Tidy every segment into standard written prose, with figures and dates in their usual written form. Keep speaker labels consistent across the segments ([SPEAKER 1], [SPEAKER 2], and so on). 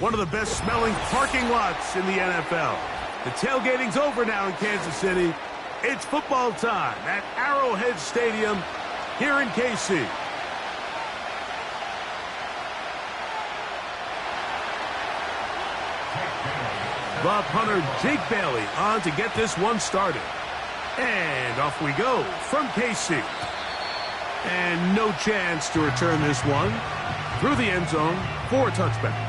[SPEAKER 1] One of the best smelling parking lots in the NFL. The tailgating's over now in Kansas City. It's football time at Arrowhead Stadium here in KC. The punter Jake Bailey on to get this one started. And off we go from KC. And no chance to return this one through the end zone for a touchback.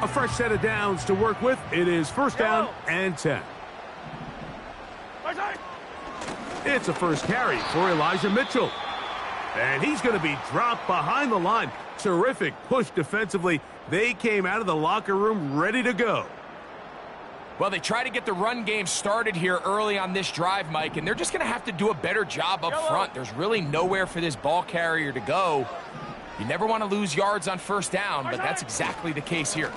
[SPEAKER 1] A fresh set of downs to work with. It is first down and 10. It's a first carry for Elijah Mitchell. And he's going to be dropped behind the line. Terrific push defensively. They came out of the locker room ready to go.
[SPEAKER 2] Well, they try to get the run game started here early on this drive, Mike, and they're just going to have to do a better job up front. There's really nowhere for this ball carrier to go. You never want to lose yards on first down, but that's exactly the case here.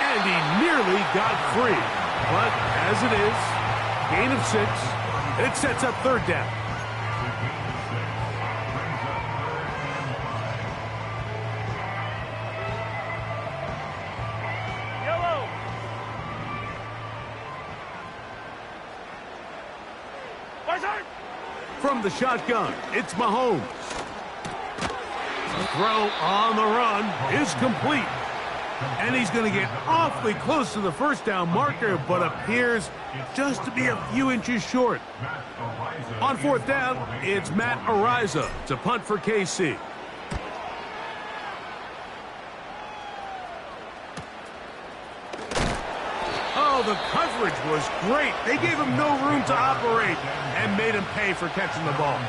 [SPEAKER 1] And he nearly got free. But as it is, gain of 6. It sets up third down. From the shotgun, it's Mahomes. The throw on the run is complete. And he's going to get awfully close to the first down marker, but appears just to be a few inches short. On fourth down, it's Matt Ariza to punt for KC. Oh, the coverage was great. They gave him no room to operate and made him pay for catching the ball.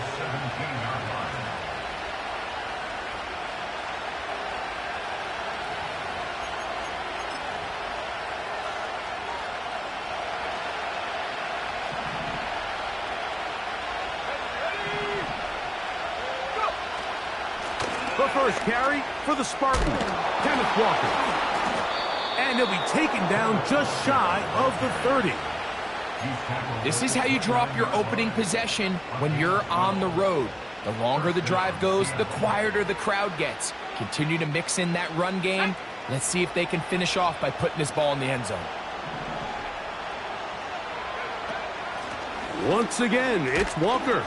[SPEAKER 1] The first carry for the Spartans, Kenneth Walker. And he'll be taken down just shy of the 30.
[SPEAKER 2] This is how you drop your opening possession when you're on the road. The longer the drive goes, the quieter the crowd gets. Continue to mix in that run game. Let's see if they can finish off by putting this ball in the end zone.
[SPEAKER 1] Once again, it's Walker.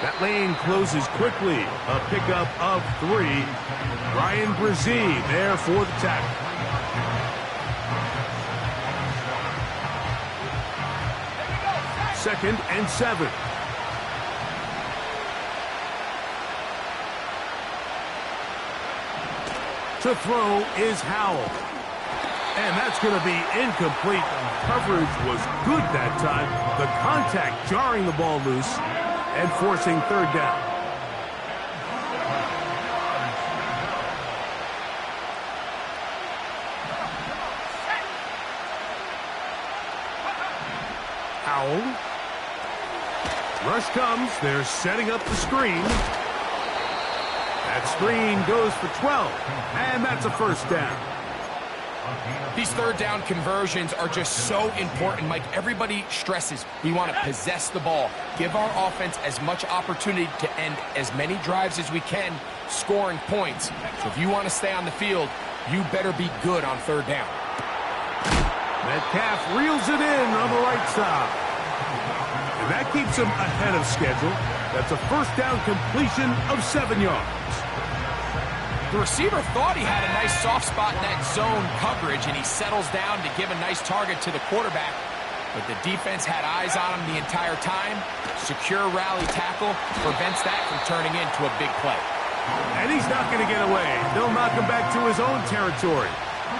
[SPEAKER 1] That lane closes quickly. A pickup of 3. Ryan Brzee there for the tackle. Second and 7. To throw is Howell. And that's going to be incomplete. Coverage was good that time. The contact jarring the ball loose and forcing third down. Howell. Rush comes. They're setting up the screen. That screen goes for 12. And that's a first down.
[SPEAKER 2] These third down conversions are just so important, Mike. Everybody stresses we want to possess the ball, give our offense as much opportunity to end as many drives as we can, scoring points. So if you want to stay on the field, you better be good on third down.
[SPEAKER 1] Metcalf reels it in on the right side. And that keeps him ahead of schedule. That's a first down completion of 7 yards.
[SPEAKER 2] The receiver thought he had a nice soft spot in that zone coverage, and he settles down to give a nice target to the quarterback. But the defense had eyes on him the entire time. Secure rally tackle prevents that from turning into a big play.
[SPEAKER 1] And he's not going to get away. They'll knock him back to his own territory.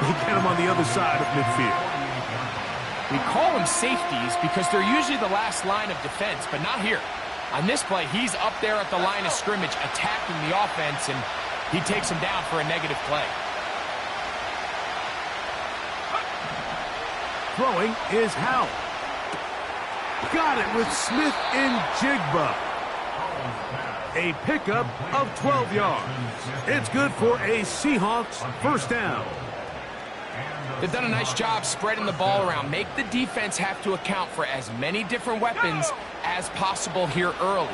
[SPEAKER 1] They get him on the other side of midfield.
[SPEAKER 2] We call them safeties because they're usually the last line of defense, but not here. On this play, he's up there at the line of scrimmage attacking the offense, and he takes him down for a negative play.
[SPEAKER 1] Throwing is Howell. Got it with Smith and Jigba. A pickup of 12 yards. It's good for a Seahawks first down.
[SPEAKER 2] They've done a nice job spreading the ball around. Make the defense have to account for as many different weapons as possible here early.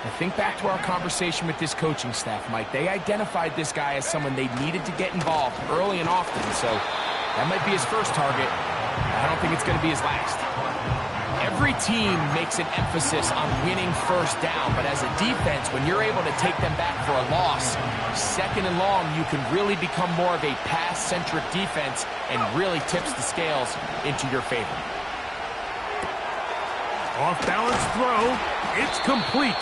[SPEAKER 2] And think back to our conversation with this coaching staff, Mike. They identified this guy as someone they needed to get involved early and often. So that might be his first target. I don't think it's going to be his last. Every team makes an emphasis on winning first down, but as a defense, when you're able to take them back for a loss, second and long, you can really become more of a pass-centric defense and really tips the scales into your favor.
[SPEAKER 1] Off-balance throw. It's complete.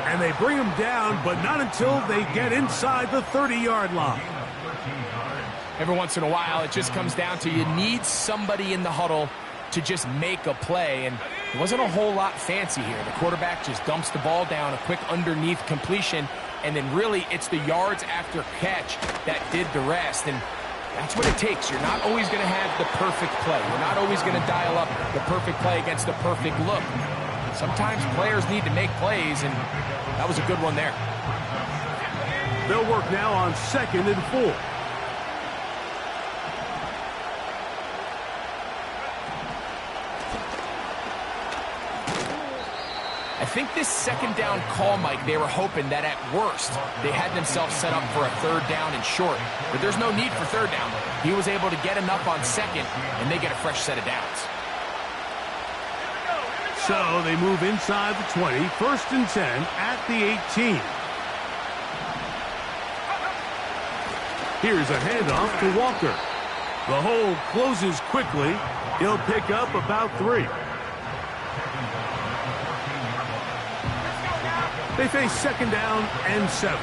[SPEAKER 1] And they bring him down, but not until they get inside the 30-yard line.
[SPEAKER 2] Every once in a while, it just comes down to you need somebody in the huddle to just make a play, and it wasn't a whole lot fancy here. The quarterback just dumps the ball down, a quick underneath completion, and then really it's the yards after catch that did the rest, and that's what it takes. You're not always going to have the perfect play. You're not always going to dial up the perfect play against the perfect look. Sometimes players need to make plays, and that was a good one there.
[SPEAKER 1] They'll work now on 2nd and 4.
[SPEAKER 2] I think this second down call, Mike, they were hoping that at worst they had themselves set up for a 3rd down and short. But there's no need for 3rd down. He was able to get enough on 2nd, and they get a fresh set of downs.
[SPEAKER 1] So they move inside the 20, 1st and 10 at the 18. Here's a handoff to Walker. The hole closes quickly. He'll pick up about 3. They face 2nd down and 7.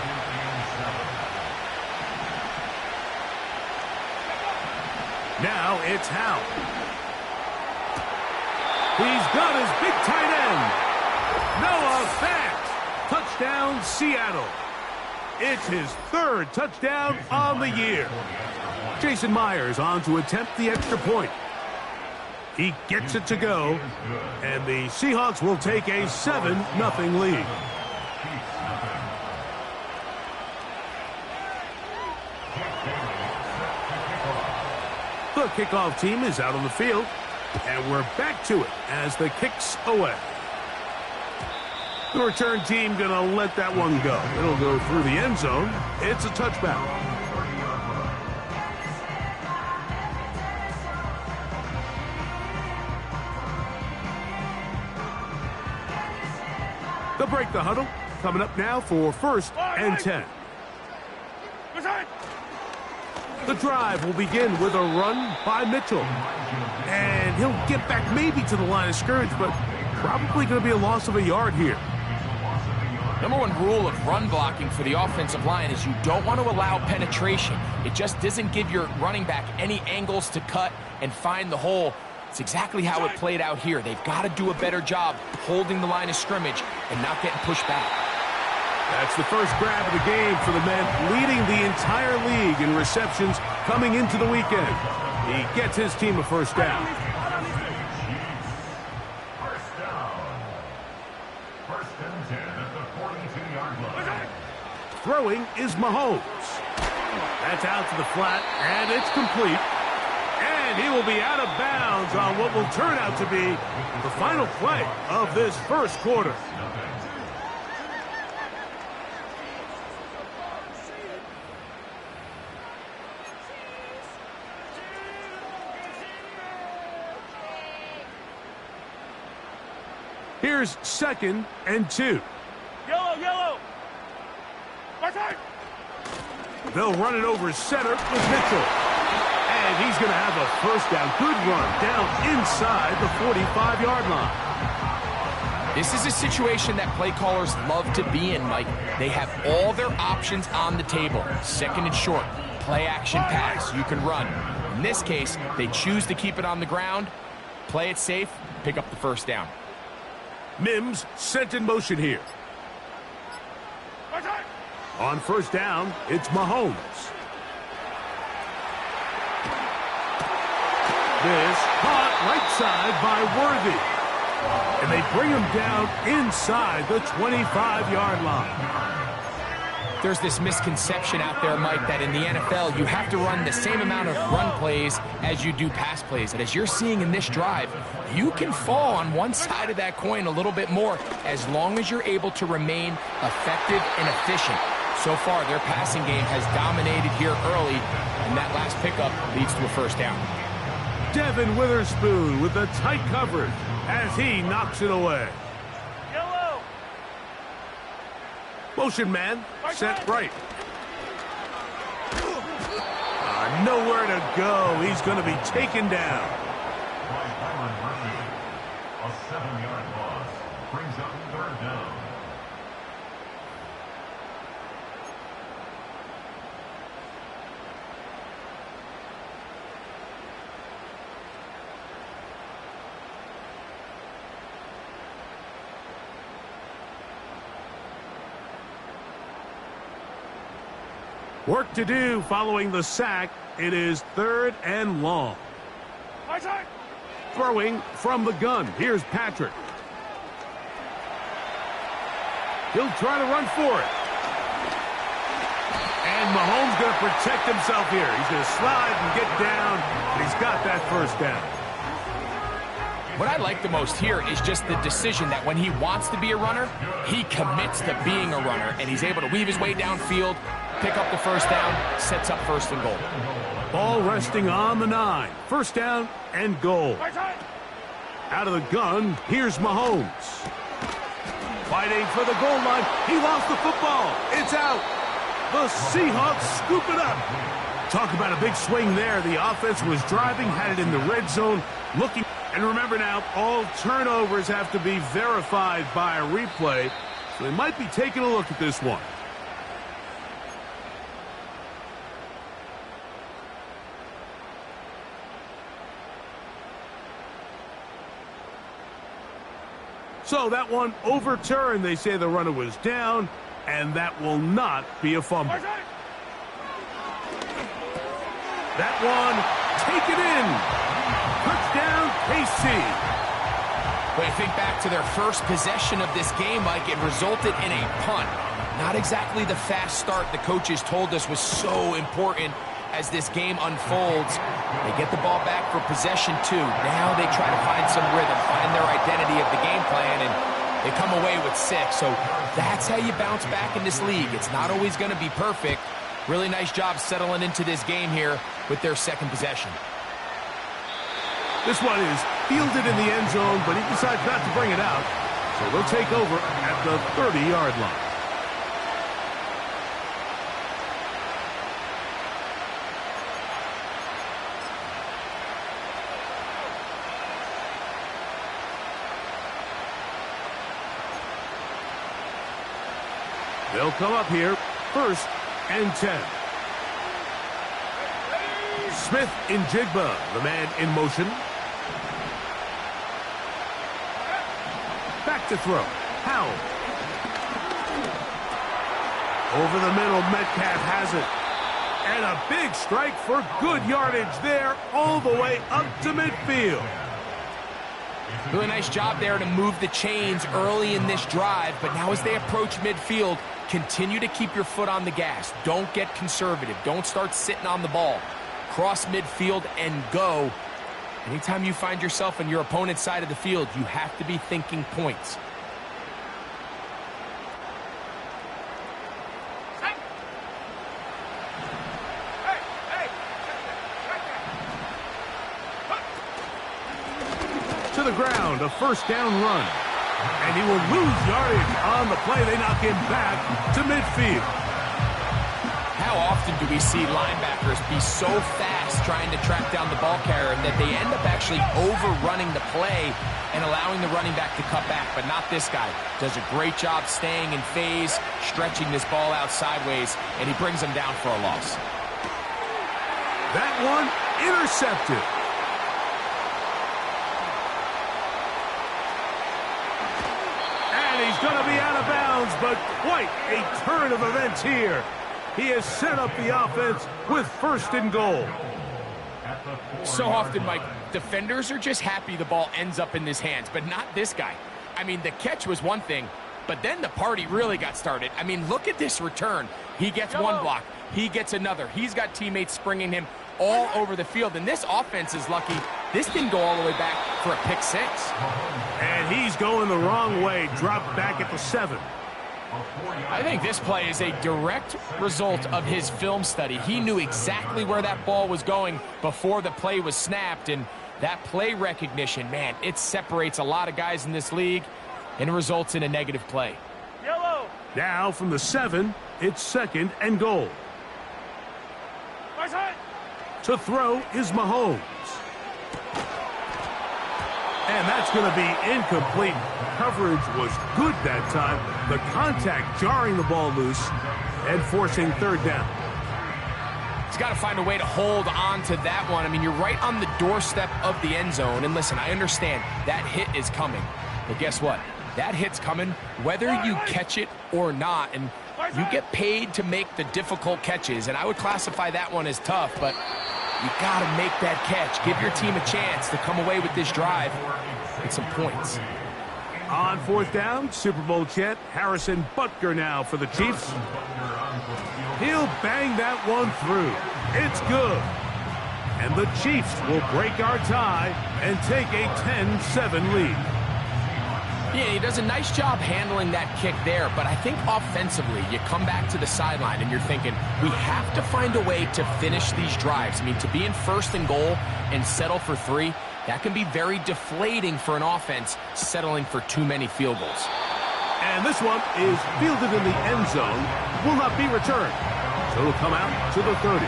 [SPEAKER 1] Now it's Howe. He's got his big tight end. Noah Fant. Touchdown, Seattle. It's his 3rd touchdown on the year. Jason Myers on to attempt the extra point. He gets it to go, and the Seahawks will take a 7-0 lead. The kickoff team is out on the field, and we're back to it as the kick's away. The return team going to let that one go. It'll go through the end zone. It's a touchback. They'll break the huddle. Coming up now for 1st and 10. The drive will begin with a run by Mitchell. And he'll get back maybe to the line of scrimmage, but probably going to be a loss of a yard here.
[SPEAKER 2] Number 1 rule of run blocking for the offensive line is you don't want to allow penetration. It just doesn't give your running back any angles to cut and find the hole. It's exactly how it played out here. They've got to do a better job holding the line of scrimmage and not getting pushed back.
[SPEAKER 1] That's the first grab of the game for the men leading the entire league in receptions coming into the weekend. He gets his team a 1st down. Throwing is Mahomes. That's out to the flat, and it's complete. And he will be out of bounds on what will turn out to be the final play of this 1st quarter. Here's 2nd and 2.
[SPEAKER 3] Yellow.
[SPEAKER 1] They'll run it over center with Mitchell. And he's going to have a 1st down. Good run down inside the 45-yard line.
[SPEAKER 2] This is a situation that play callers love to be in, Mike. They have all their options on the table. 2nd and short, play action pass, you can run. In this case, they choose to keep it on the ground, play it safe, pick up the 1st down.
[SPEAKER 1] Mims sent in motion here. On 1st down, it's Mahomes. This caught right side by Worthy. And they bring him down inside the 25-yard line.
[SPEAKER 2] There's this misconception out there, Mike, that in the NFL, you have to run the same amount of run plays as you do pass plays. And as you're seeing in this drive, you can fall on one side of that coin a little bit more as long as you're able to remain effective and efficient. So far, their passing game has dominated here early, and that last pickup leads to a first down.
[SPEAKER 1] Devin Witherspoon with the tight coverage as he knocks it away. Motion man, set right. Nowhere to go. He's going to be taken down.
[SPEAKER 3] A 7-yard loss brings up third down.
[SPEAKER 1] Work to do following the sack. It is 3rd and long. Throwing from the gun. Here's Patrick. He'll try to run for it. And Mahomes going to protect himself here. He's going to slide and get down, and he's got that first down.
[SPEAKER 2] What I like the most here is just the decision that when he wants to be a runner, he commits to being a runner, and he's able to weave his way downfield, pick up the first down, sets up 1st and goal.
[SPEAKER 1] Ball resting on the 9. First down and goal. Out of the gun, here's Mahomes. Fighting for the goal line. He lost the football. It's out. The Seahawks scoop it up. Talk about a big swing there. The offense was driving, had it in the red zone, looking. And remember now, all turnovers have to be verified by a replay. So they might be taking a look at this one. So that one overturned. They say the runner was down, and that will not be a fumble. That one taken in. Touchdown, KC.
[SPEAKER 2] When you think back to their first possession of this game, Mike, it resulted in a punt. Not exactly the fast start the coaches told us was so important as this game unfolds. They get the ball back for possession 2. Now they try to find some rhythm, find their identity of the game plan, and they come away with 6. So that's how you bounce back in this league. It's not always going to be perfect. Really nice job settling into this game here with their 2nd possession.
[SPEAKER 1] This one is fielded in the end zone, but he decides not to bring it out. So they'll take over at the 30-yard line. They'll come up here, 1st and 10. Smith in Jigba, the man in motion. Back to throw. Howell. Over the middle, Metcalf has it. And a big strike for good yardage there all the way up to midfield.
[SPEAKER 2] Really nice job there to move the chains early in this drive, but now as they approach midfield, continue to keep your foot on the gas. Don't get conservative. Don't start sitting on the ball. Cross midfield and go. Anytime you find yourself on your opponent's side of the field, you have to be thinking points.
[SPEAKER 1] To the ground, a 1st down run. And he will lose yardage on the play. They knock him back to midfield.
[SPEAKER 2] How often do we see linebackers be so fast trying to track down the ball carrier that they end up actually overrunning the play and allowing the running back to cut back? But not this guy. Does a great job staying in phase, stretching this ball out sideways, and he brings him down for a loss.
[SPEAKER 1] That one intercepted. And he's going to be out of bounds, but quite a turn of events here. He has set up the offense with 1st and goal.
[SPEAKER 2] So often, Mike, defenders are just happy the ball ends up in his hands, but not this guy. I mean, the catch was one thing. But then the party really got started. I mean, look at this return. He gets one block. He gets another. He's got teammates springing him all over the field. And this offense is lucky. This didn't go all the way back for a pick 6.
[SPEAKER 1] And he's going the wrong way. Dropped back at the 7.
[SPEAKER 2] I think this play is a direct result of his film study. He knew exactly where that ball was going before the play was snapped. And that play recognition, man, it separates a lot of guys in this league and results in a negative play.
[SPEAKER 1] Yellow. Now from the 7, it's 2nd and goal. To throw is Mahomes. And that's going to be incomplete. Coverage was good that time. The contact jarring the ball loose and forcing 3rd down.
[SPEAKER 2] He's got to find a way to hold on to that one. I mean, you're right on the doorstep of the end zone. And listen, I understand that hit is coming. But guess what? That hit's coming whether you catch it or not. And you get paid to make the difficult catches. And I would classify that one as tough, but you got to make that catch. Give your team a chance to come away with this drive with some points.
[SPEAKER 1] On 4th down, Super Bowl champ Harrison Butker now for the Chiefs. He'll bang that one through. It's good. And the Chiefs will break our tie and take a 10-7 lead.
[SPEAKER 2] Yeah, he does a nice job handling that kick there, but I think offensively, you come back to the sideline and you're thinking, we have to find a way to finish these drives. I mean, to be in 1st and goal and settle for 3, that can be very deflating for an offense settling for too many field goals.
[SPEAKER 1] And this one is fielded in the end zone, will not be returned. So it'll come out to the 30.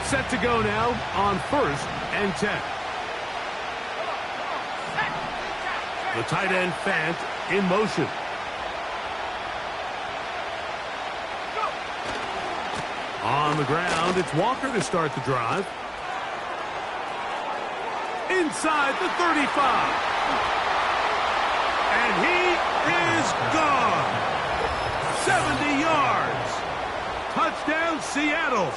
[SPEAKER 1] Set to go now on 1st and 10. The tight end Fant in motion. On the ground, it's Walker to start the drive. Inside the 35. And he is gone. 70 yards. Touchdown, Seattle.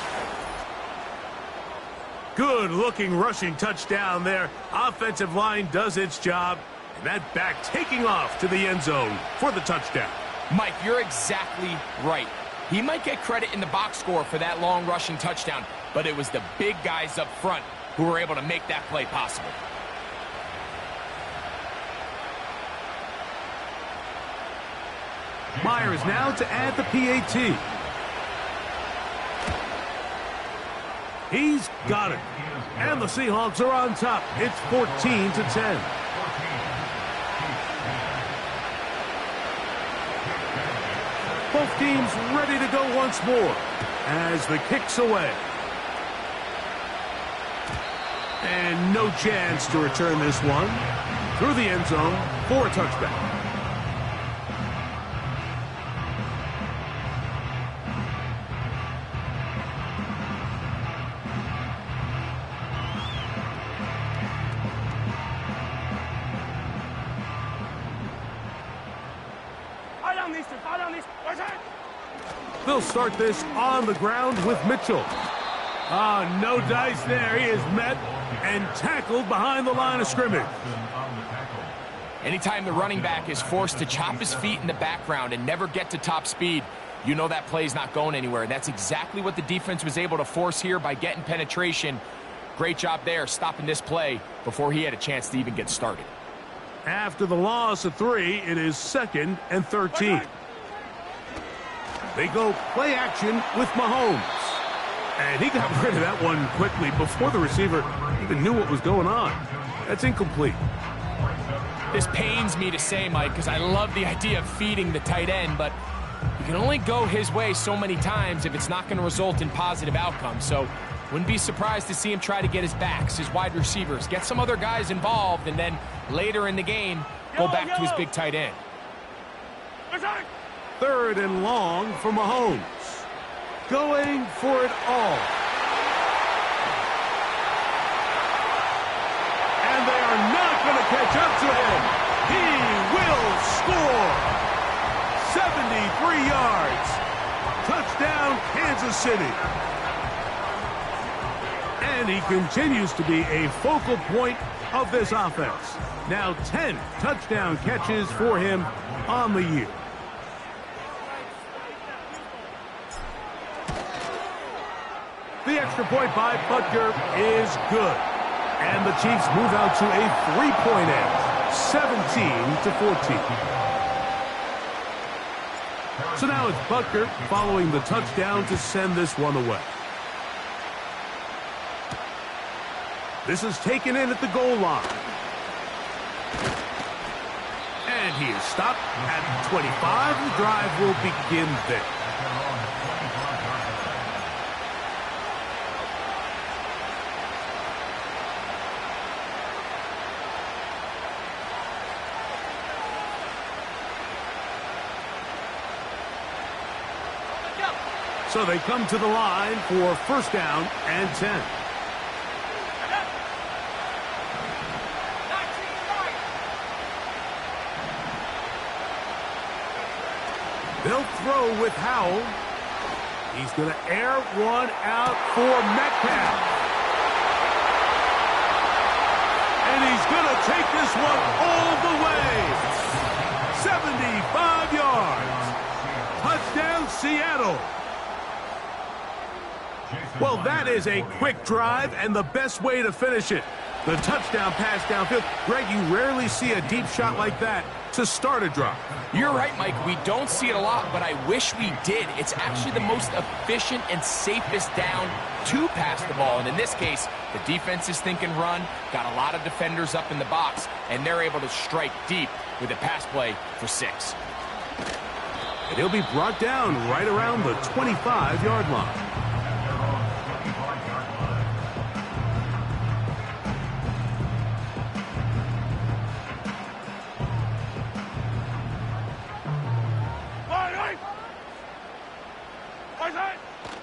[SPEAKER 1] Good-looking rushing touchdown there. Offensive line does its job. And that back taking off to the end zone for the touchdown.
[SPEAKER 2] Mike, you're exactly right. He might get credit in the box score for that long rushing touchdown, but it was the big guys up front who were able to make that play possible.
[SPEAKER 1] Myers now to add the PAT. He's got it. And the Seahawks are on top. It's 14-10. Both teams ready to go once more as the kick's away. And no chance to return this one through the end zone for a touchback. They'll start this on the ground with Mitchell. No dice there. He is met and tackled behind the line of scrimmage.
[SPEAKER 2] Anytime the running back is forced to chop his feet in the background and never get to top speed, you know that play's not going anywhere. That's exactly what the defense was able to force here by getting penetration. Great job there, stopping this play before he had a chance to even get started.
[SPEAKER 1] After the loss of 3, it is 2nd and 13. They go play action with Mahomes. And he got rid of that one quickly before the receiver even knew what was going on. That's incomplete.
[SPEAKER 2] This pains me to say, Mike, because I love the idea of feeding the tight end, but you can only go his way so many times if it's not going to result in positive outcomes. So wouldn't be surprised to see him try to get his backs, his wide receivers, get some other guys involved, and then later in the game, go back to his big tight end.
[SPEAKER 1] 3rd and long for Mahomes. Going for it all. And they are not going to catch up to him. He will score. 73 yards. Touchdown, Kansas City. And he continues to be a focal point of this offense. Now 10 touchdown catches for him on the year. The extra point by Butker is good. And the Chiefs move out to a 3-point edge, 17-14. So now it's Butker following the touchdown to send this one away. This is taken in at the goal line. And he is stopped at 25. The drive will begin there. So they come to the line for first down and 10. They'll throw with Howell. He's going to air one out for Metcalf. And he's going to take this one all the way. 75 yards. Touchdown, Seattle. Well, that is a quick drive and the best way to finish it. The touchdown pass downfield. Greg, you rarely see a deep shot like that to start a drive.
[SPEAKER 2] You're right, Mike. We don't see it a lot, but I wish we did. It's actually the most efficient and safest down to pass the ball. And in this case, the defense is thinking run, got a lot of defenders up in the box, and they're able to strike deep with a pass play for 6.
[SPEAKER 1] And he'll be brought down right around the 25-yard line.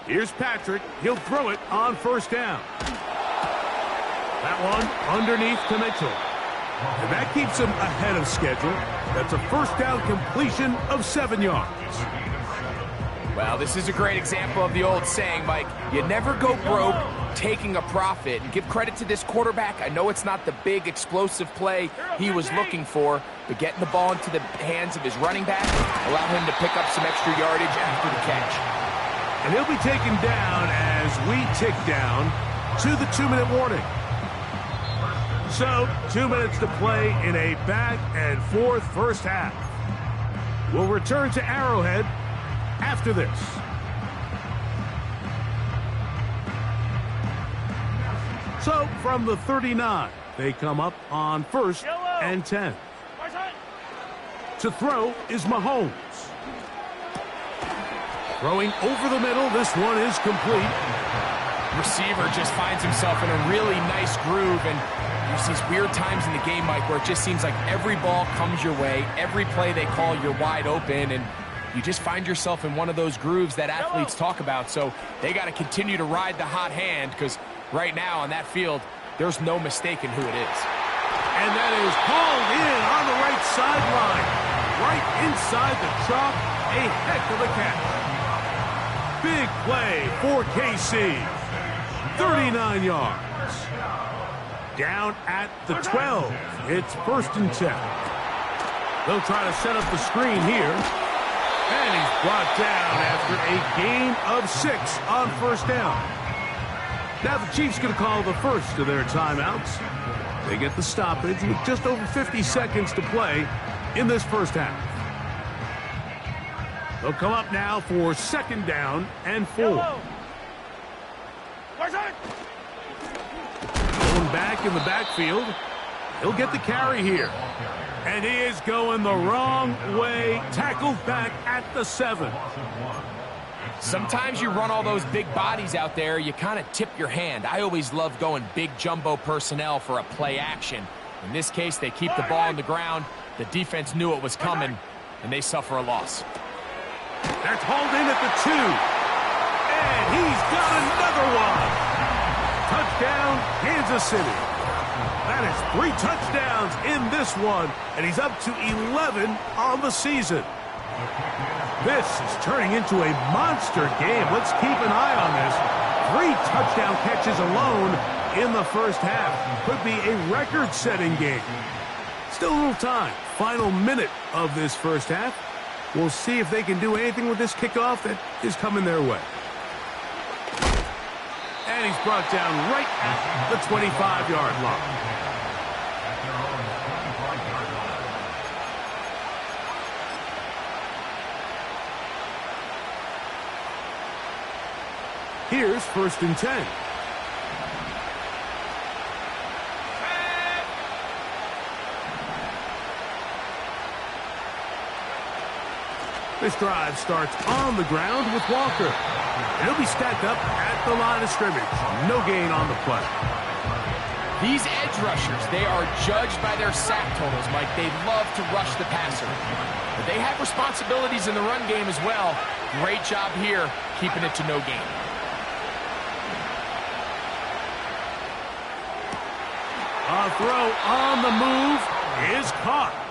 [SPEAKER 1] Here's Patrick. He'll throw it on first down. That one underneath to Mitchell. And that keeps him ahead of schedule. That's a first down completion of 7 yards.
[SPEAKER 2] Well, this is a great example of the old saying, Mike. You never go broke taking a profit. And give credit to this quarterback. I know it's not the big explosive play he was looking for, but getting the ball into the hands of his running back allowed him to pick up some extra yardage after the catch.
[SPEAKER 1] And he'll be taken down as we tick down to the 2-minute warning. So, 2 minutes to play in a back-and-forth first half. We'll return to Arrowhead after this. So, from the 39, they come up on first and 10. To throw is Mahomes. Throwing over the middle, this one is complete.
[SPEAKER 2] Receiver just finds himself in a really nice groove, and there's these weird times in the game, Mike, where it just seems like every ball comes your way, every play they call, you're wide open, and you just find yourself in one of those grooves that athletes talk about. So they got to continue to ride the hot hand, because right now on that field, there's no mistaking who it is.
[SPEAKER 1] And that is hauled in on the right sideline, right inside the chalk. A heck of a catch. Big play for KC. 39 yards. Down at the 12. It's first and 10. They'll try to set up the screen here. And he's brought down after a gain of 6 on first down. Now the Chiefs going to call the first of their timeouts. They get the stoppage with just over 50 seconds to play in this first half. They'll come up now for second down and 4. Going back in the backfield. He'll get the carry here. And he is going the wrong way. Tackled back at the 7.
[SPEAKER 2] Sometimes you run all those big bodies out there, you kind of tip your hand. I always love going big jumbo personnel for a play action. In this case, they keep the ball on the ground. The defense knew it was coming, and they suffer a loss.
[SPEAKER 1] That's hauled in at the 2. And he's got another one. Touchdown, Kansas City. That is 3 touchdowns in this one, and he's up to 11 on the season. This is turning into a monster game. Let's keep an eye on this 3 touchdown catches alone in the first half. Could be a record-setting game. Still a little time. Final minute of this first half. We'll see if they can do anything with this kickoff that is coming their way. And he's brought down right at the 25-yard line. Here's 1st and 10. This drive starts on the ground with Walker. And he'll be stacked up at the line of scrimmage. No gain on the play.
[SPEAKER 2] These edge rushers, they are judged by their sack totals, Mike. They love to rush the passer. But they have responsibilities in the run game as well. Great job here, keeping it to no gain.
[SPEAKER 1] A throw on the move is caught.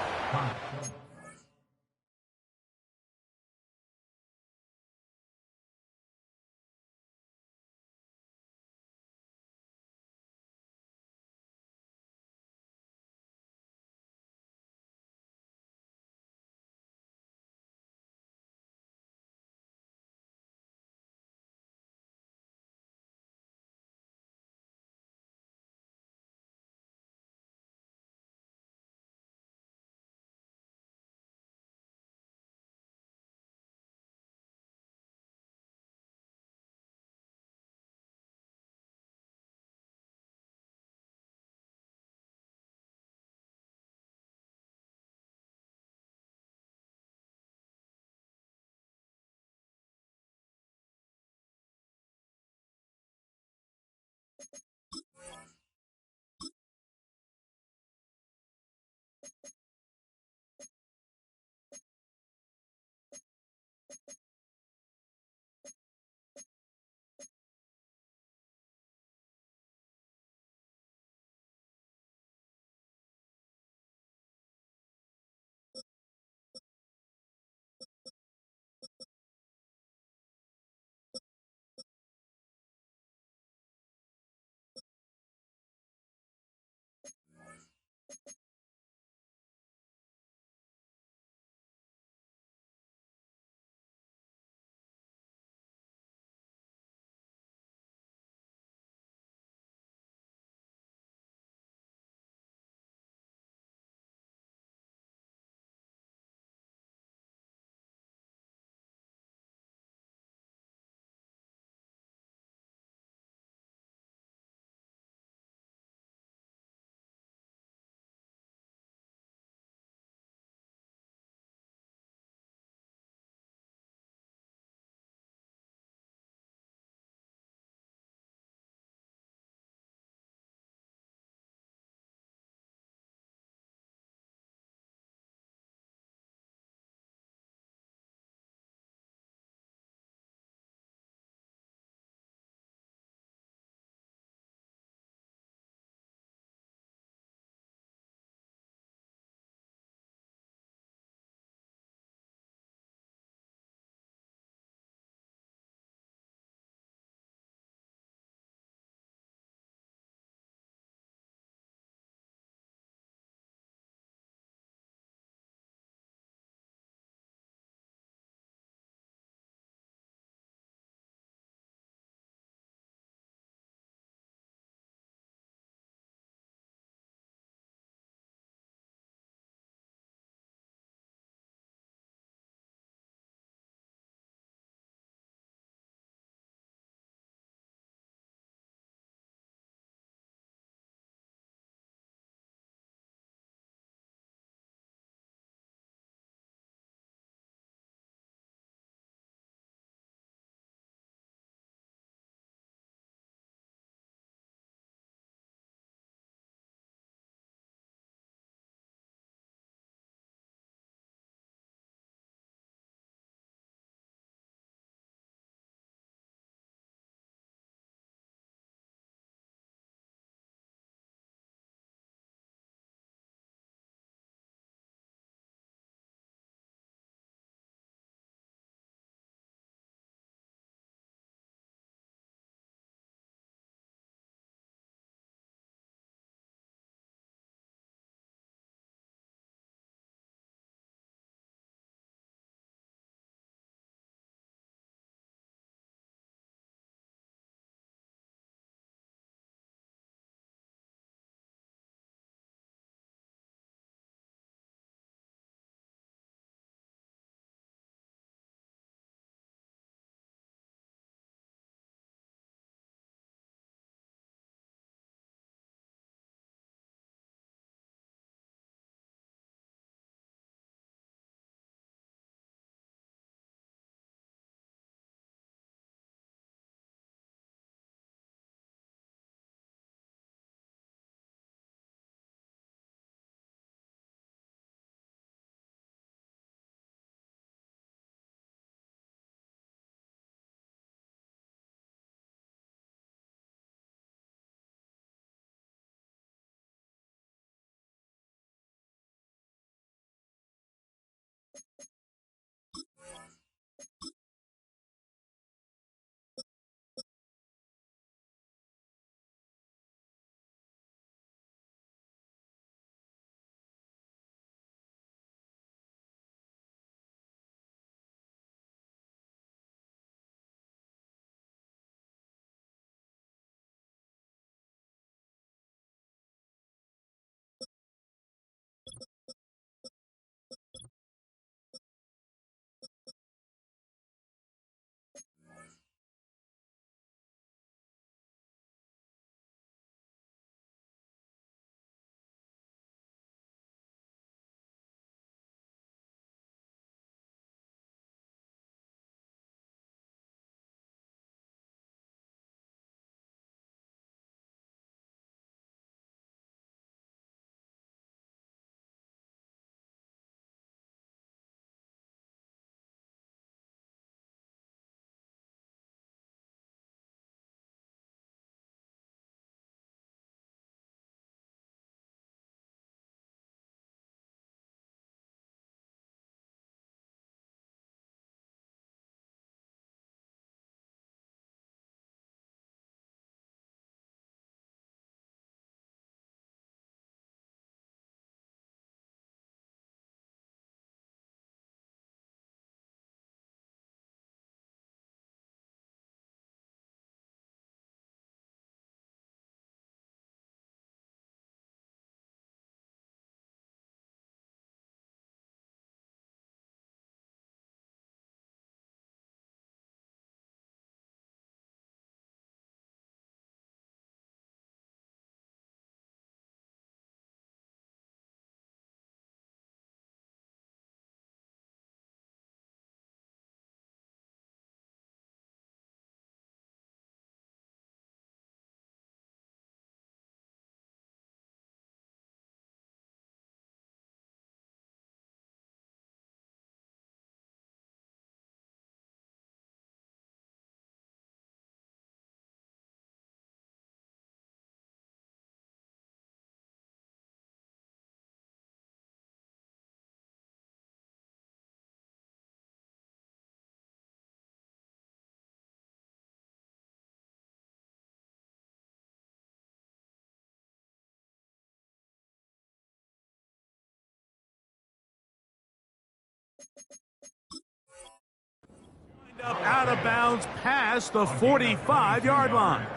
[SPEAKER 1] Up out of bounds past the 45-yard line.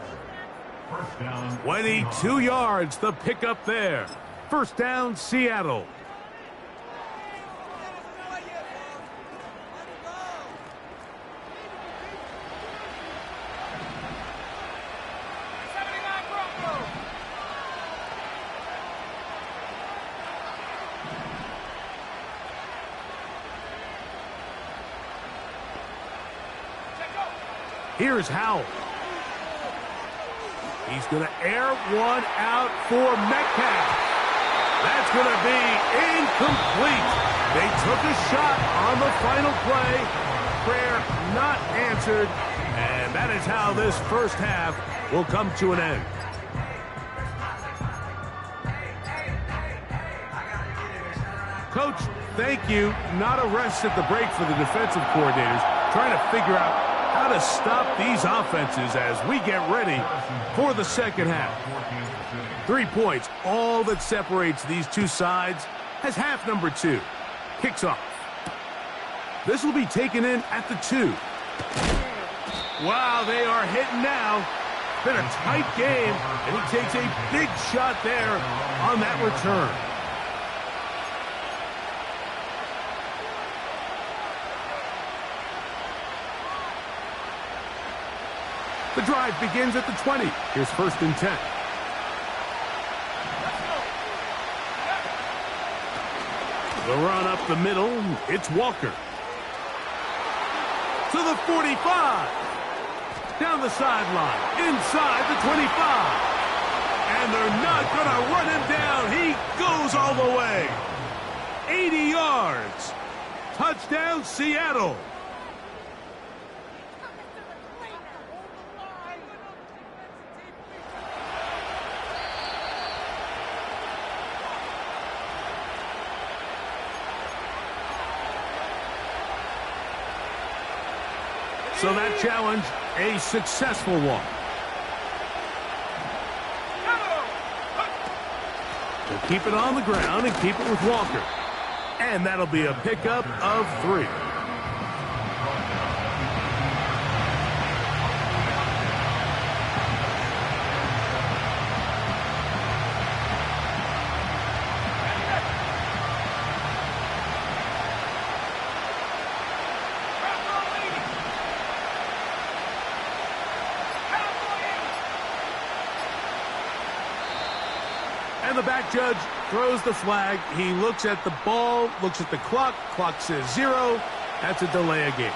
[SPEAKER 1] 22 yards, the pickup there. First down, Seattle. Here's Howell. He's going to air one out for Metcalf. That's going to be incomplete. They took a shot on the final play. Prayer not answered. And that is how this first half will come to an end. Coach, thank you. Not a rest at the break for the defensive coordinators, trying to figure out how to stop these offenses as we get ready for the second half. 3 points, all that separates these two sides as half number 2 kicks off. This will be taken in at the 2. Wow, they are hitting now. Been a tight game, and he takes a big shot there on that return. The drive begins at the 20. Here's 1st and 10. The run up the middle. It's Walker. To the 45. Down the sideline. Inside the 25. And they're not going to run him down. He goes all the way. 80 yards. Touchdown, Seattle. So that challenge, a successful one. They'll keep it on the ground and keep it with Walker. And that'll be a pickup of 3. And the back judge throws the flag. He looks at the ball, looks at the clock. Clock says 0. That's a delay of game.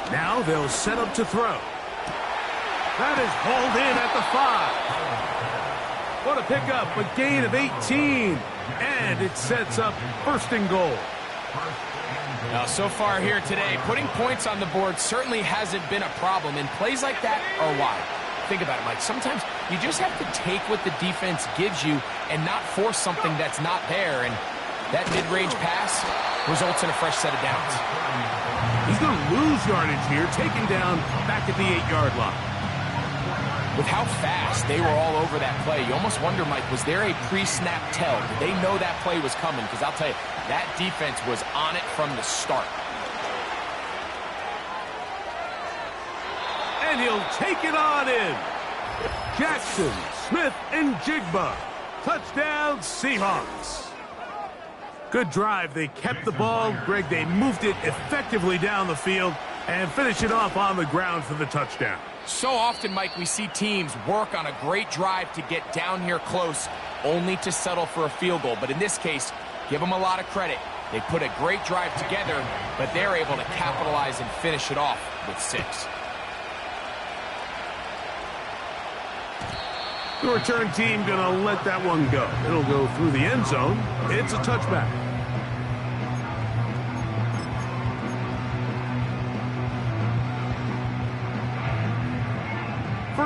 [SPEAKER 1] Now they'll set up to throw. That is hauled in at the 5. What a pickup, a gain of 18. And it sets up 1st and goal.
[SPEAKER 2] Now, so far here today, putting points on the board certainly hasn't been a problem, and plays like that are why. Think about it, Mike. Sometimes you just have to take what the defense gives you and not force something that's not there, and that mid-range pass results in a fresh set of downs.
[SPEAKER 1] He's going to lose yardage here, taken down back at the 8-yard line.
[SPEAKER 2] With how fast they were all over that play, you almost wonder, Mike, was there a pre-snap tell? Did they know that play was coming? Because I'll tell you, that defense was on it from the start.
[SPEAKER 1] And he'll take it on in. Jackson, Smith, and Jigba. Touchdown, Seahawks. Good drive. They kept the ball. Greg, they moved it effectively down the field and finish it off on the ground for the touchdown.
[SPEAKER 2] So often, Mike, we see teams work on a great drive to get down here close, only to settle for a field goal. But in this case, give them a lot of credit. They put a great drive together, but they're able to capitalize and finish it off with 6.
[SPEAKER 1] The return team going to let that one go. It'll go through the end zone. It's a touchback.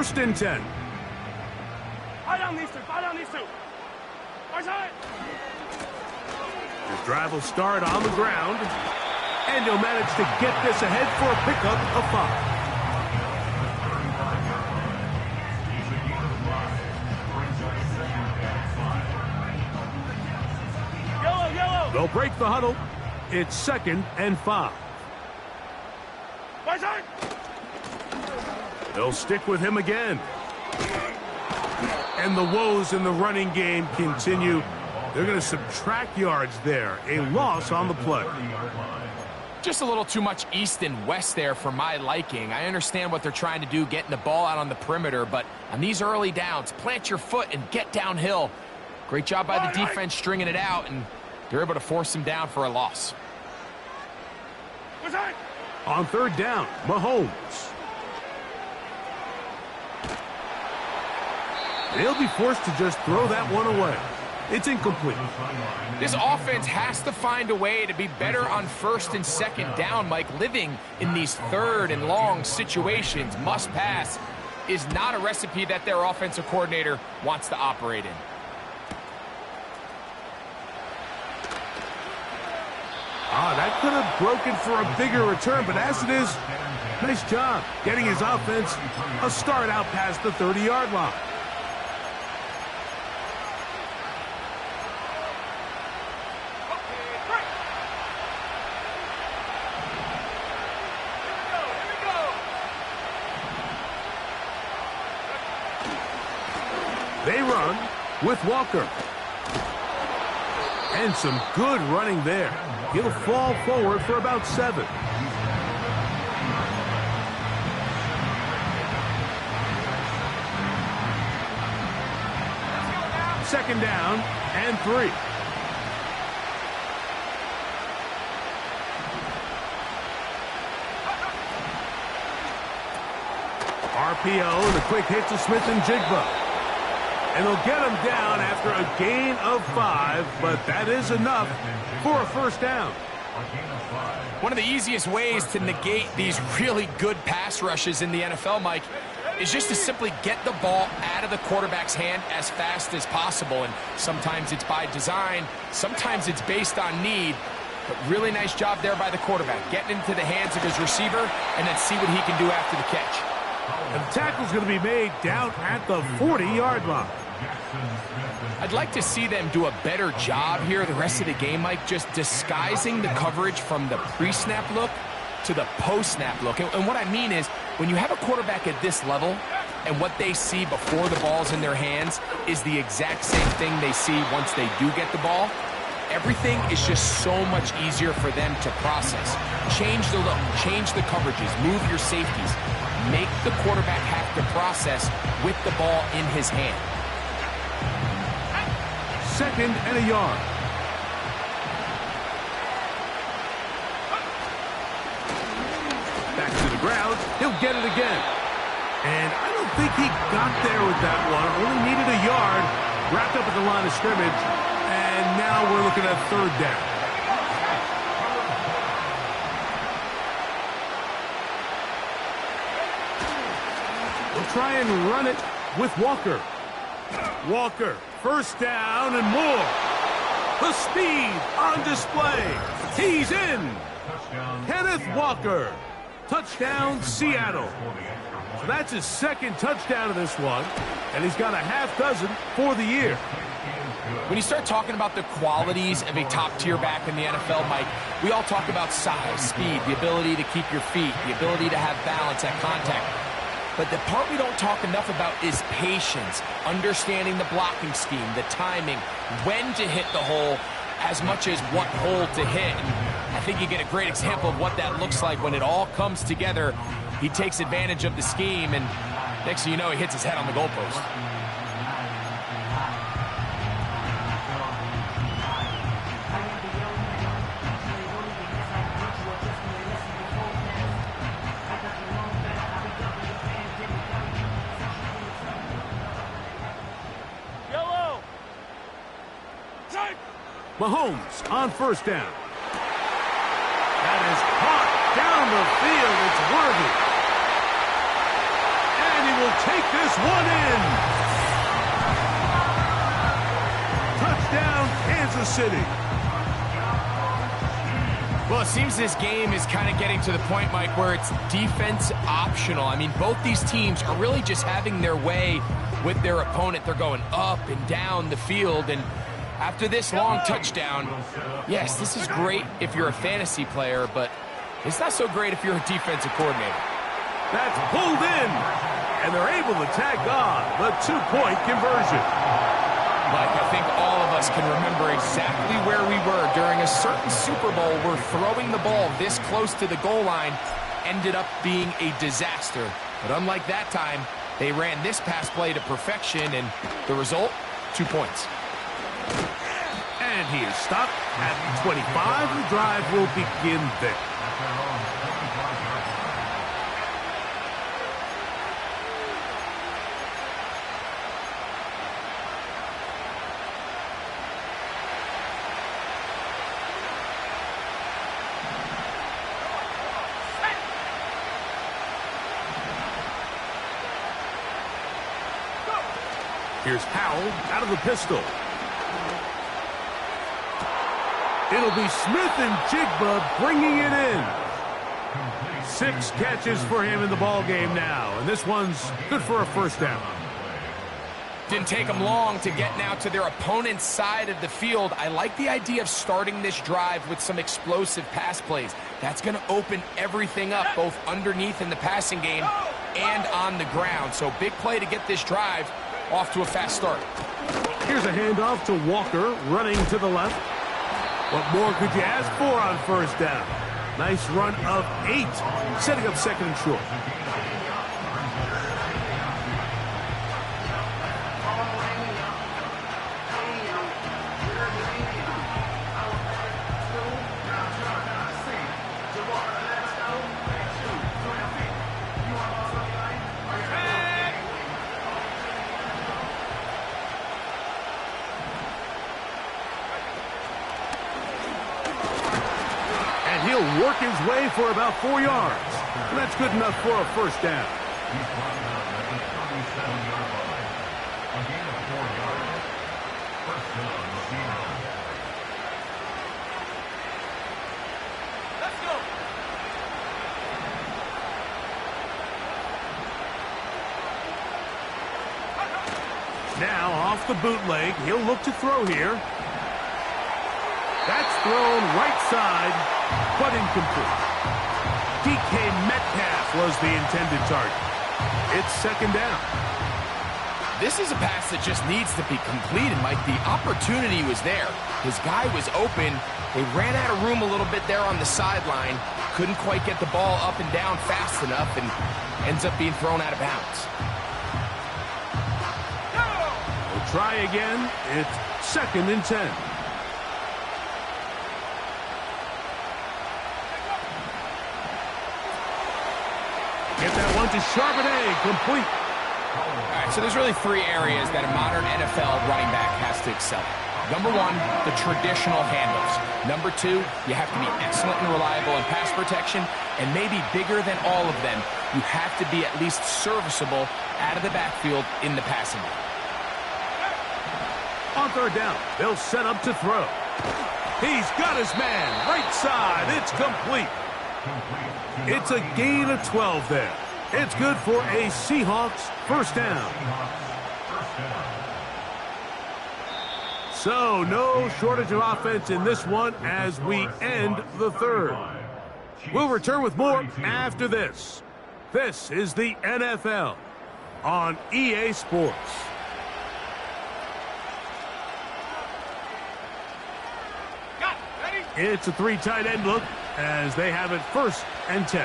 [SPEAKER 1] First and 10.
[SPEAKER 4] Fire down these two. Fire down these two. Watch out.
[SPEAKER 1] His drive will start on the ground. And he'll manage to get this ahead for a pickup of 5.
[SPEAKER 4] Yellow.
[SPEAKER 1] They'll break the huddle. It's 2nd and 5.
[SPEAKER 4] Watch out.
[SPEAKER 1] They'll stick with him again. And the woes in the running game continue. They're going to subtract yards there. A loss on the play.
[SPEAKER 2] Just a little too much east and west there for my liking. I understand what they're trying to do, getting the ball out on the perimeter, but on these early downs, plant your foot and get downhill. Great job by the defense stringing it out, and they're able to force him down for a loss.
[SPEAKER 1] On 3rd down, Mahomes. They'll be forced to just throw that one away. It's incomplete.
[SPEAKER 2] This offense has to find a way to be better on 1st and 2nd down, Mike. Living in these 3rd and long situations, must pass, is not a recipe that their offensive coordinator wants to operate in.
[SPEAKER 1] That could have broken for a bigger return, but as it is, nice job getting his offense a start out past the 30-yard line. They run with Walker. And some good running there. He'll fall forward for about 7. Second down and 3. RPO and a quick hit to Smith and Jigba. And they'll get him down after a gain of 5, but that is enough for a first down.
[SPEAKER 2] One of the easiest ways to negate these really good pass rushes in the NFL, Mike, is just to simply get the ball out of the quarterback's hand as fast as possible. And sometimes it's by design, sometimes it's based on need. But really nice job there by the quarterback, getting into the hands of his receiver and then see what he can do after the catch.
[SPEAKER 1] And the tackle's going to be made down at the 40-yard line.
[SPEAKER 2] I'd like to see them do a better job here the rest of the game, Mike, just disguising the coverage from the pre-snap look to the post-snap look. And what I mean is, when you have a quarterback at this level and what they see before the ball's in their hands is the exact same thing they see once they do get the ball, everything is just so much easier for them to process. Change the look, change the coverages, move your safeties. Make the quarterback have to process with the ball in his hand.
[SPEAKER 1] 2nd and a yard. Back to the ground. He'll get it again. And I don't think he got there with that one. Only needed a yard. Wrapped up at the line of scrimmage. And now we're looking at 3rd down. We'll try and run it with Walker. Walker, first down and more. The speed on display. He's in. Kenneth Walker. Touchdown, Seattle. So that's his 2nd touchdown of this one, and he's got a half dozen for the year.
[SPEAKER 2] When you start talking about the qualities of a top-tier back in the NFL, Mike, we all talk about size, speed, the ability to keep your feet, the ability to have balance at contact. But the part we don't talk enough about is patience, understanding the blocking scheme, the timing, when to hit the hole, as much as what hole to hit. And I think you get a great example of what that looks like when it all comes together. He takes advantage of the scheme, and next thing you know, he hits his head on the goalpost.
[SPEAKER 1] Mahomes on first down. That is caught down the field. It's Worthy. And he will take this one in. Touchdown, Kansas City.
[SPEAKER 2] Well, it seems this game is kind of getting to the point, Mike, where it's defense optional. I mean, both these teams are really just having their way with their opponent. They're going up and down the field, and after this long touchdown, yes, this is great if you're a fantasy player, but it's not so great if you're a defensive coordinator.
[SPEAKER 1] That's pulled in, and they're able to tack on the two-point conversion.
[SPEAKER 2] Mike, I think all of us can remember exactly where we were during a certain Super Bowl where throwing the ball this close to the goal line ended up being a disaster. But unlike that time, they ran this pass play to perfection, and the result, 2 points.
[SPEAKER 1] And he is stopped at the 25. The drive will begin there. Here's Howell out of the pistol. It'll be Smith and Jigba bringing it in. 6 catches for him in the ball game now, and this one's good for a first down.
[SPEAKER 2] Didn't take them long to get now to their opponent's side of the field. I like the idea of starting this drive with some explosive pass plays. That's going to open everything up, both underneath in the passing game and on the ground. So big play to get this drive off to a fast start.
[SPEAKER 1] Here's a handoff to Walker, running to the left. What more could you ask for on first down? Nice run of 8, setting up second and short. He'll work his way for about 4 yards. And that's good enough for a first down.
[SPEAKER 3] He's brought down at the 37-yard line. A gain of 4 yards. First down, Seahawks.
[SPEAKER 4] Let's go.
[SPEAKER 1] Now off the bootleg, he'll look to throw here. That's thrown right side, but incomplete. DK Metcalf was the intended target. It's second down.
[SPEAKER 2] This is a pass that just needs to be completed, Mike. The opportunity was there. His guy was open. They ran out of room a little bit there on the sideline. Couldn't quite get the ball up and down fast enough, and ends up being thrown out of bounds.
[SPEAKER 1] We'll try again. It's second and 10. Get that one to Charbonnet, complete.
[SPEAKER 2] All right, so there's really 3 areas that a modern NFL running back has to excel at. Number 1, the traditional handoffs. Number 2, you have to be excellent and reliable in pass protection, and maybe bigger than all of them, you have to be at least serviceable out of the backfield in the passing game.
[SPEAKER 1] On third down, they'll set up to throw. He's got his man, right side, it's complete. It's a gain of 12 there. It's good for a Seahawks first down. So no shortage of offense in this one as we end the third. We'll return with more after this. This is the NFL on EA Sports. It's a 3 tight end look as they have it first and 10.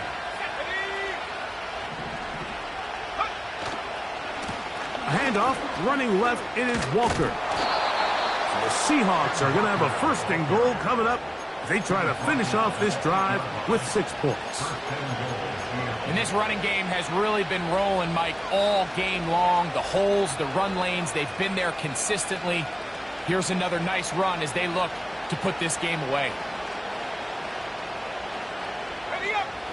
[SPEAKER 1] A handoff, running left, it is Walker. So the Seahawks are going to have a first and goal coming up as they try to finish off this drive with 6 points.
[SPEAKER 2] And this running game has really been rolling, Mike, all game long. The holes, the run lanes, they've been there consistently. Here's another nice run as they look to put this game away.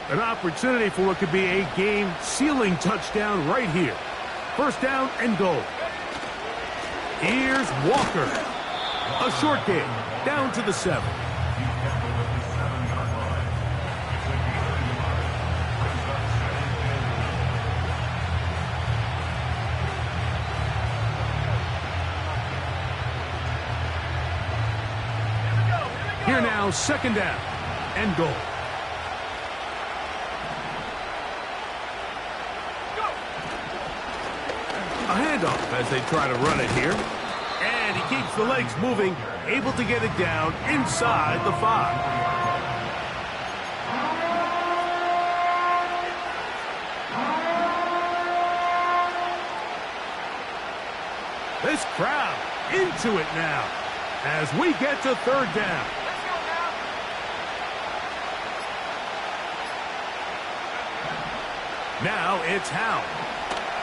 [SPEAKER 1] An opportunity for what could be a game-sealing touchdown right here. First down and goal. Here's Walker. A short game, down to the 7. Here now, second down and goal. A handoff as they try to run it here. And he keeps the legs moving, able to get it down inside the 5. This crowd into it now as we get to third down. Now it's Howe.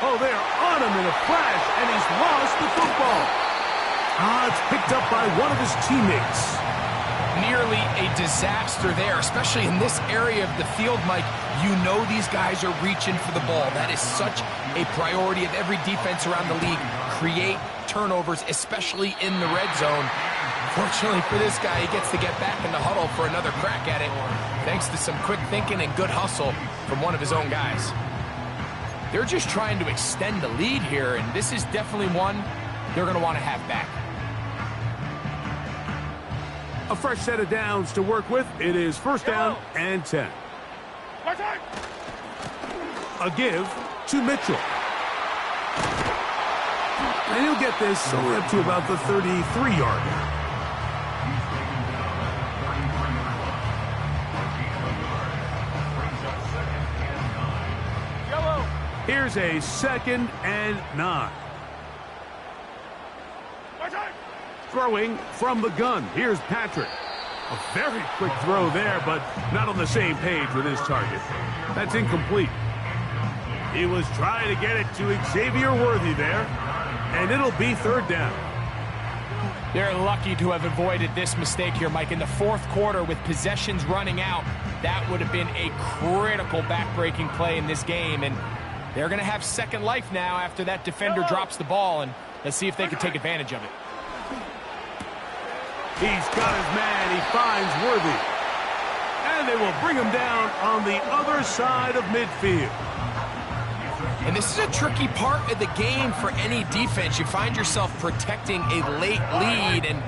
[SPEAKER 1] Oh, they're on him in a flash, and he's lost the football. It's picked up by one of his teammates.
[SPEAKER 2] Nearly a disaster there, especially in this area of the field, Mike. You know these guys are reaching for the ball. That is such a priority of every defense around the league. Create turnovers, especially in the red zone. Fortunately for this guy, he gets to get back in the huddle for another crack at it, thanks to some quick thinking and good hustle from one of his own guys. They're just trying to extend the lead here, and this is definitely one they're going to want to have back.
[SPEAKER 1] A fresh set of downs to work with. It is first down and 10. A give to Mitchell. And he'll get this only up to about the 33-yard line. Here's a second and 9. Throwing from the gun. Here's Patrick. A very quick throw there, but not on the same page with his target. That's incomplete. He was trying to get it to Xavier Worthy there, and it'll be third down.
[SPEAKER 2] They're lucky to have avoided this mistake here, Mike. In the fourth quarter, with possessions running out, that would have been a critical back-breaking play in this game, and they're going to have second life now after that defender drops the ball, and let's see if they can take advantage of it.
[SPEAKER 1] He's got his man. He finds Worthy. And they will bring him down on the other side of midfield.
[SPEAKER 2] And this is a tricky part of the game for any defense. You find yourself protecting a late lead, and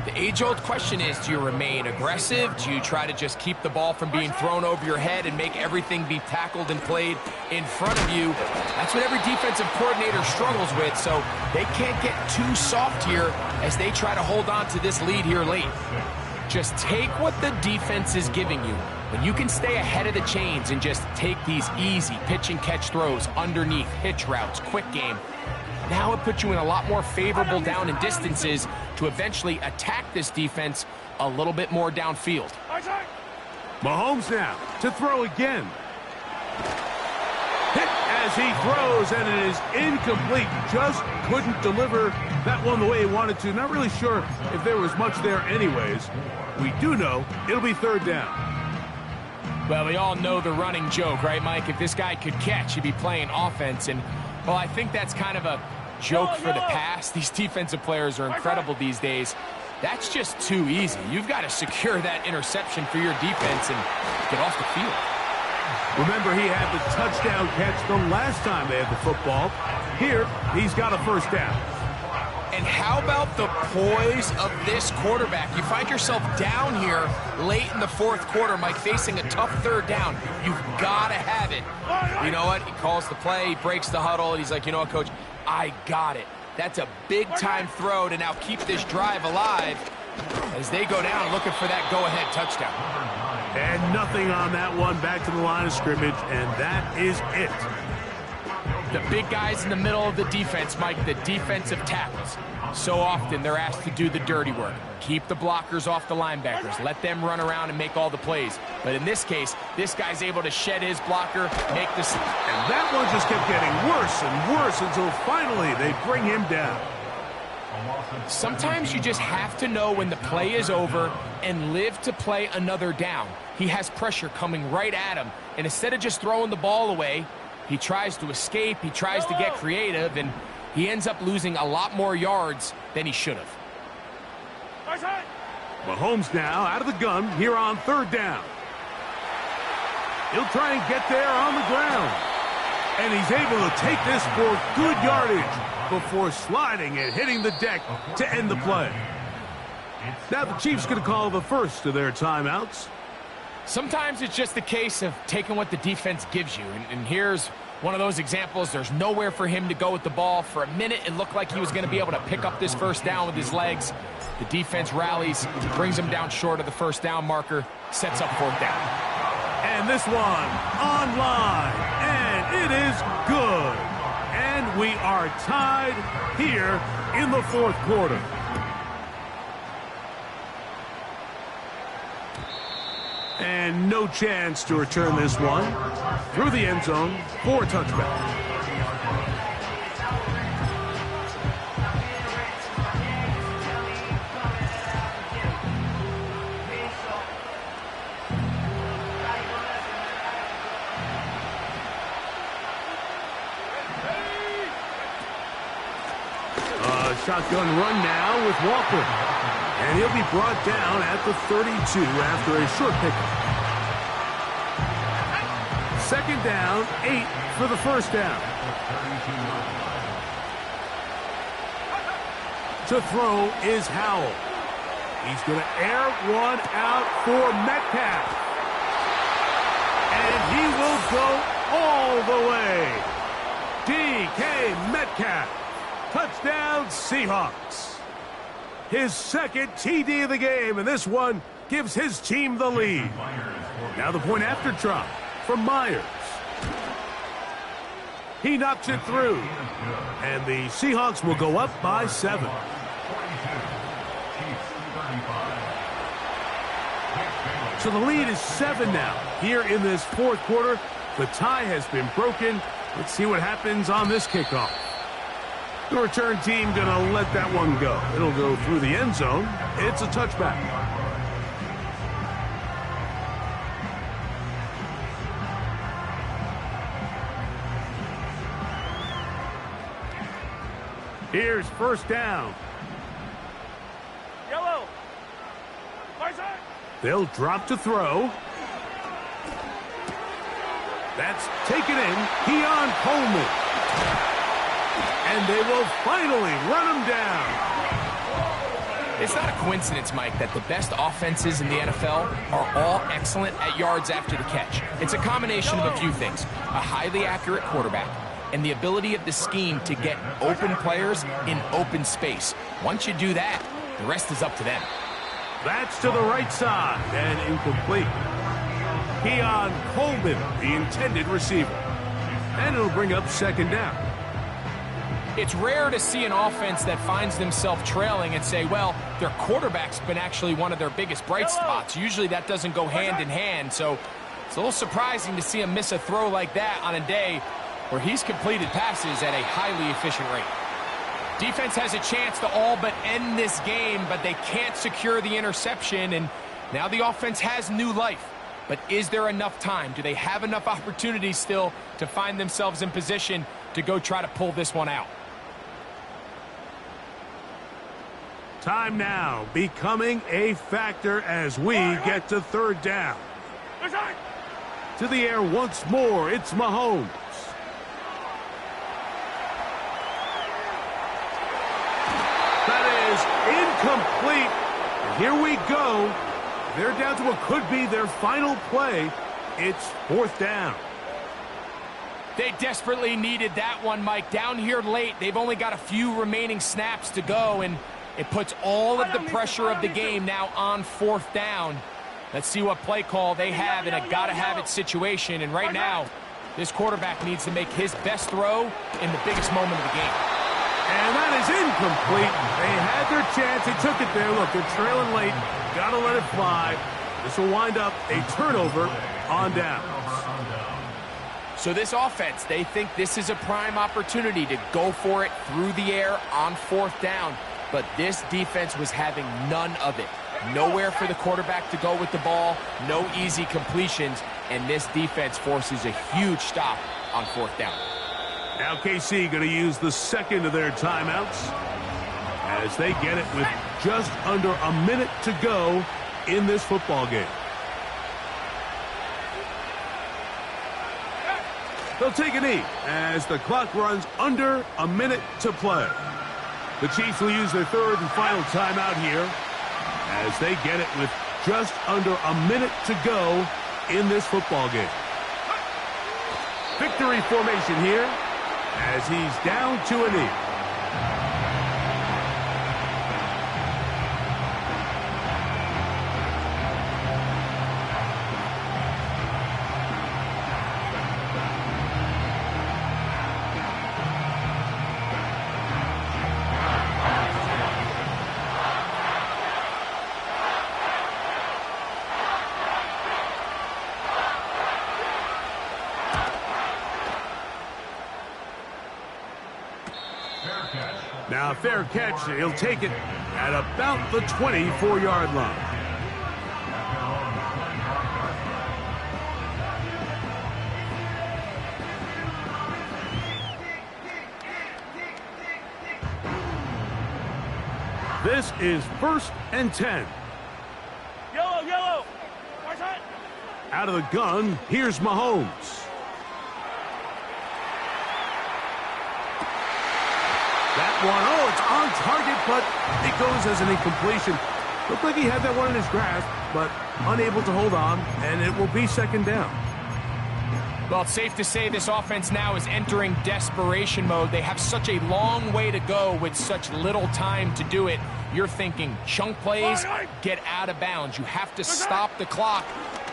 [SPEAKER 2] the age-old question is, do you remain aggressive? Do you try to just keep the ball from being thrown over your head and make everything be tackled and played in front of you? That's what every defensive coordinator struggles with, so they can't get too soft here as they try to hold on to this lead here late. Just take what the defense is giving you. When you can stay ahead of the chains and just take these easy pitch and catch throws underneath, hitch routes, quick game, now it puts you in a lot more favorable down and distances to eventually attack this defense a little bit more downfield.
[SPEAKER 1] Mahomes now to throw again. Hit as he throws, and it is incomplete. Just couldn't deliver that one the way he wanted to. Not really sure if there was much there anyways. We do know it'll be third down.
[SPEAKER 2] Well, we all know the running joke, right, Mike? If this guy could catch, he'd be playing offense. And, well, I think that's kind of a joke for the past. These defensive players are incredible these days. That's just too easy. You've got to secure that interception for your defense and get off the field.
[SPEAKER 1] Remember, he had the touchdown catch the last time they had the football. Here, he's got a first down.
[SPEAKER 2] And how about the poise of this quarterback? You find yourself down here late in the fourth quarter, Mike, facing a tough third down. You've got to have it. You know what? He calls the play, he breaks the huddle, and he's like, you know what, Coach? I got it. That's a big-time throw to now keep this drive alive as they go down looking for that go-ahead touchdown.
[SPEAKER 1] And nothing on that one, back to the line of scrimmage, and that is it.
[SPEAKER 2] The big guys in the middle of the defense, Mike, the defensive tackles. So often they're asked to do the dirty work. Keep the blockers off the linebackers. Let them run around and make all the plays. But in this case, this guy's able to shed his blocker, make this.
[SPEAKER 1] And that one just kept getting worse and worse until finally they bring him down.
[SPEAKER 2] Sometimes you just have to know when the play is over and live to play another down. He has pressure coming right at him, and instead of just throwing the ball away, He tries to escape, he tries to get creative, and he ends up losing a lot more yards than he should have.
[SPEAKER 1] Mahomes now out of the gun here on third down. He'll try and get there on the ground. And he's able to take this for good yardage before sliding and hitting the deck to end the play. Now the Chiefs going to call the first of their timeouts.
[SPEAKER 2] Sometimes it's just a case of taking what the defense gives you. And here's one of those examples. There's nowhere for him to go with the ball. For a minute, it looked like he was going to be able to pick up this first down with his legs. The defense rallies, brings him down short of the first down marker, sets up fourth down.
[SPEAKER 1] And this one online, and it is good. And we are tied here in the fourth quarter. And no chance to return this one through the end zone for a touchback. Shotgun run now with Walker. And he'll be brought down at the 32 after a short pickup. Second down, 8 for the first down. To throw is Howell. He's going to air one out for Metcalf. And he will go all the way. DK Metcalf. Touchdown, Seahawks. His second TD of the game, and this one gives his team the lead. Now the point after drop from Myers. He knocks it through, and the Seahawks will go up by 7. So the lead is 7 now. Here in this fourth quarter, the tie has been broken. Let's see what happens on this kickoff. The return team going to let that one go. It'll go through the end zone. It's a touchback. Here's first down.
[SPEAKER 4] Yellow.
[SPEAKER 1] They'll drop to throw. That's taken in. Keon Coleman. And they will finally run him down.
[SPEAKER 2] It's not a coincidence, Mike, that the best offenses in the NFL are all excellent at yards after the catch. It's a combination of a few things. A highly accurate quarterback and the ability of the scheme to get open players in open space. Once you do that, the rest is up to them.
[SPEAKER 1] That's to the right side and incomplete. Keon Coleman, the intended receiver. And it'll bring up second down.
[SPEAKER 2] It's rare to see an offense that finds themselves trailing and say, well, their quarterback's been actually one of their biggest bright spots. Usually that doesn't go hand in hand, so it's a little surprising to see him miss a throw like that on a day where he's completed passes at a highly efficient rate. Defense has a chance to all but end this game, but they can't secure the interception, and now the offense has new life. But is there enough time? Do they have enough opportunities still to find themselves in position to go try to pull this one out?
[SPEAKER 1] Time now becoming a factor as we get to third down. To the air once more, it's Mahomes. That is incomplete. And here we go. They're down to what could be their final play. It's fourth down.
[SPEAKER 2] They desperately needed that one, Mike. Down here late, they've only got a few remaining snaps to go, and it puts all of the pressure of the game now on fourth down. Let's see what play call they have in a gotta-have-it situation. And right now, this quarterback needs to make his best throw in the biggest moment of the game.
[SPEAKER 1] And that is incomplete. They had their chance. They took it there. Look, they're trailing late. Gotta let it fly. This will wind up a turnover on downs.
[SPEAKER 2] So this offense, they think this is a prime opportunity to go for it through the air on fourth down. But this defense was having none of it. Nowhere for the quarterback to go with the ball, no easy completions, and this defense forces a huge stop on 4th down.
[SPEAKER 1] Now KC going to use the second of their timeouts as they get it with just under a minute to go in this football game. They'll take a knee as the clock runs under a minute to play. The Chiefs will use their third and final timeout here as they get it with just under a minute to go in this football game. Victory formation here as he's down to a knee. Now, fair catch. He'll take it at about the 24-yard line. This is 1st and 10.
[SPEAKER 4] Yellow, yellow. Right side.
[SPEAKER 1] Out of the gun, here's Mahomes. That one, oh, it's on target, but it goes as an incompletion. Looked like he had that one in his grasp, but unable to hold on, and it will be 2nd down.
[SPEAKER 2] Well, it's safe to say this offense now is entering desperation mode. They have such a long way to go with such little time to do it. You're thinking chunk plays, get out of bounds. You have to stop the clock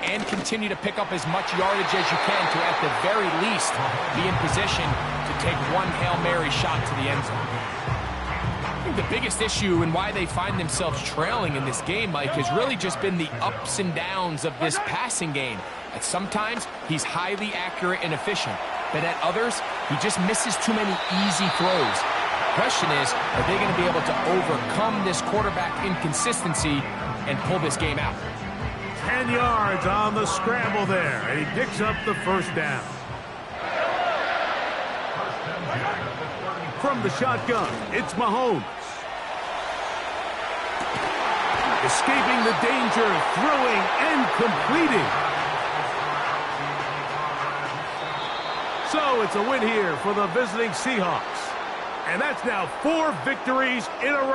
[SPEAKER 2] and continue to pick up as much yardage as you can to, at the very least, be in position to take one Hail Mary shot to the end zone. I think the biggest issue and why they find themselves trailing in this game, Mike, has really just been the ups and downs of this passing game. At sometimes, he's highly accurate and efficient, but at others, he just misses too many easy throws. The question is, are they going to be able to overcome this quarterback inconsistency and pull this game out?
[SPEAKER 1] 10 yards on the scramble there, and he picks up the 1st down. From the shotgun, it's Mahomes. Escaping the danger, throwing and completing. So it's a win here for the visiting Seahawks. And that's now 4 victories in a row.